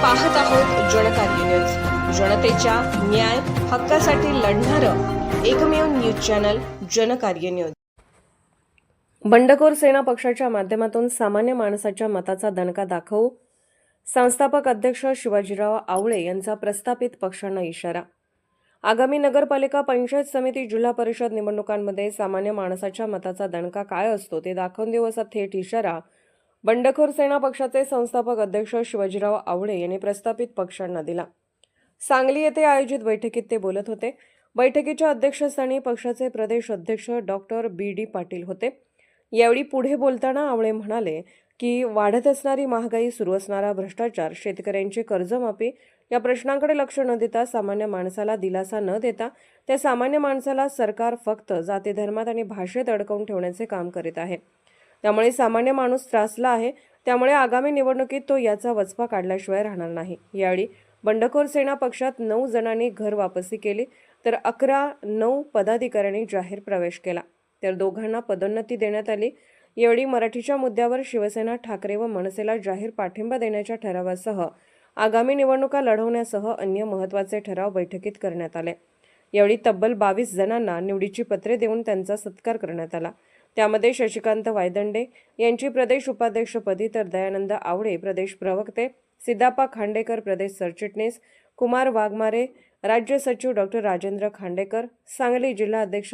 पाहत आहोत जनकार्य न्यूज, जनतेच्या न्याय हक्कासाठी लढणारं एकमेव न्यूज चॅनल जनकार्य न्यूज। बंडखोर सेना पक्षाच्या माध्यमातून सामान्य माणसाच्या मताचा दणका दाखवू, संस्थापक अध्यक्ष शिवाजीराव आवळे यांचा प्रस्थापित पक्षांना इशारा। आगामी नगरपालिका, पंचायत समिती, जिल्हा परिषद निवडणुकांमध्ये सामान्य माणसाच्या मताचा दणका काय असतो ते दाखवून देऊ असा थेट इशारा बंडखोर सेना पक्षाचे संस्थापक अध्यक्ष शिवाजीराव आवळे यांनी प्रस्थापित पक्षांना दिला। सांगली येथे आयोजित बैठकीत ते बोलत होते। बैठकीच्या अध्यक्षस्थानी पक्षाचे प्रदेश अध्यक्ष डॉक्टर बी.डी. पाटील होते। यावेळी पुढे बोलताना आवळे म्हणाले की वाढत असणारी महागाई, सुरू असणारा भ्रष्टाचार, शेतकऱ्यांची कर्जमाफी या प्रश्नांकडे लक्ष न देता सामान्य माणसाला दिलासा न देता त्या सामान्य माणसाला सरकार फक्त जाती, धर्मात आणि भाषेत अडकवून ठेवण्याचे काम करीत आहे। त्यामुळे सामान्य माणूस त्रासला आहे। त्यामुळे आगामी निवडणुकीत तो याचा वचपा काढल्याशिवाय राहणार नाही। यावेळी बंडखोर सेना पक्षात 9 जणांनी घर वापसी केली तर 9 पदाधिकाऱ्यांनी जाहीर प्रवेश केला, तर 2 पदोन्नती देण्यात आली। यावेळी मराठीच्या मुद्द्यावर शिवसेना, ठाकरे व मनसेला जाहीर पाठिंबा देण्याच्या ठरावासह आगामी निवडणुका लढवण्यासह अन्य महत्त्वाचे ठराव बैठकीत करण्यात आले। यावेळी तब्बल 22 जणांना निवडीची पत्रे देऊन त्यांचा सत्कार करण्यात आला। त्यामध्ये शशिकांत वायदंडे यांची प्रदेश उपाध्यक्षपदी, तर दयानंद आवळे प्रदेश प्रवक्ते, सिद्धाप्पा खांडेकर प्रदेश सरचिटणीस, कुमार वाघमारे राज्य सचिव, डॉक्टर राजेंद्र खांडेकर सांगली जिल्हा अध्यक्ष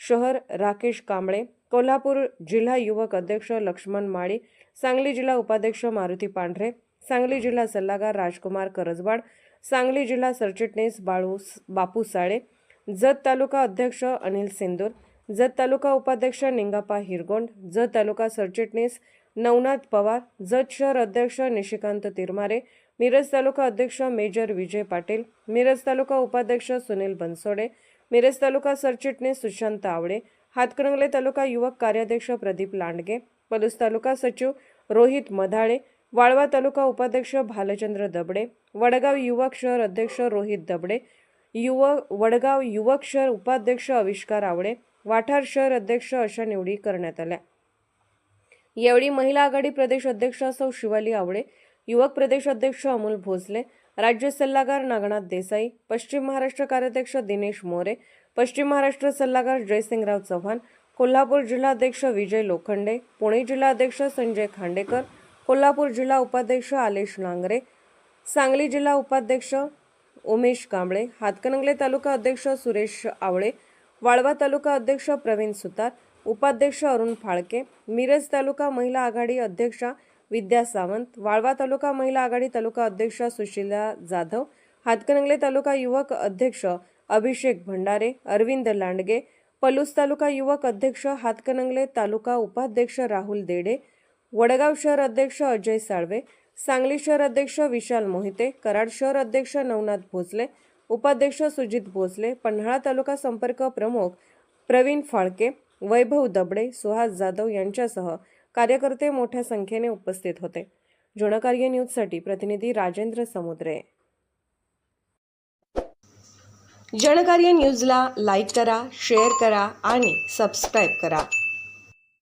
शहर राकेश कांबळे, कोल्हापूर जिल्हा युवक अध्यक्ष लक्ष्मण माळी, सांगली जिल्हा उपाध्यक्ष मारुती पांढरे, सांगली जिल्हा सल्लागार राजकुमार करजबाड, सांगली जिल्हा सरचिटणीस बापू साळे, जत तालुका अध्यक्ष अनिल सिंदूर, जत तालुका उपाध्यक्ष निंगाप्पा हिरगोंड, जत तालुका सरचिटणीस नवनाथ पवार, जत शहर अध्यक्ष निशिकांत तिरमारे, मिरज तालुका अध्यक्ष मेजर विजय पाटील, मिरज तालुका उपाध्यक्ष सुनील बनसोडे, मिरज तालुका सरचिटणीस सुशांत आवळे, हातकणंगले तालुका युवक कार्याध्यक्ष प्रदीप लांडगे, पलूस तालुका सचिव रोहित मधाळे, वाळवा तालुका उपाध्यक्ष भालचंद्र दबडे, वडगाव युवक शहर अध्यक्ष रोहित दबडे, वडगाव युवक शहर उपाध्यक्ष आविष्कार आवळे, वाठार शहर अध्यक्ष अशा निवडी करण्यात आल्या। यावेळी महिला आघाडी प्रदेश अध्यक्ष सौ शिवाली आवळे, युवक प्रदेश अध्यक्ष अमोल भोसले, राज्य सल्लागार नागनाथ देसाई, पश्चिम महाराष्ट्र कार्याध्यक्ष दिनेश मोरे, पश्चिम महाराष्ट्र सल्लागार जयसिंगराव चव्हाण, कोल्हापूर जिल्हाध्यक्ष विजय लोखंडे, पुणे जिल्हाध्यक्ष संजय खांडेकर, कोल्हापूर जिल्हा उपाध्यक्ष आलेश नांगरे, सांगली जिल्हा उपाध्यक्ष उमेश कांबळे, हातकणंगले तालुका अध्यक्ष सुरेश आवळे, वाळवा तालुका अध्यक्ष प्रवीण सुतार, उपाध्यक्ष अरुण फाळके, मिरज तालुका महिला आघाडी अध्यक्षा विद्या सावंत, वाळवा तालुका महिला आघाडी तालुका अध्यक्षा सुशीला जाधव, हातकणंगले तालुका युवक अध्यक्ष अभिषेक भंडारे, अरविंद लांडगे, पलूस तालुका युवक अध्यक्ष हातकणंगले तालुका उपाध्यक्ष राहुल देडे, वडगाव शहर अध्यक्ष अजय साळवे, सांगली शहर अध्यक्ष विशाल मोहिते, कराड शहर अध्यक्ष नवनाथ भोसले, उपाध्यक्ष सुजित भोसले, पन्हाळा तालुका संपर्क प्रमुख प्रवीण फाळके, वैभव दबडे, सुहास जाधव यांच्यासह कार्यकर्ते मोठ्या संख्येने उपस्थित होते। जनकार्य न्यूजसाठी प्रतिनिधी राजेंद्र समुद्रे। जनकार्य न्यूजला लाईक करा, शेअर करा आणि सबस्क्राईब करा।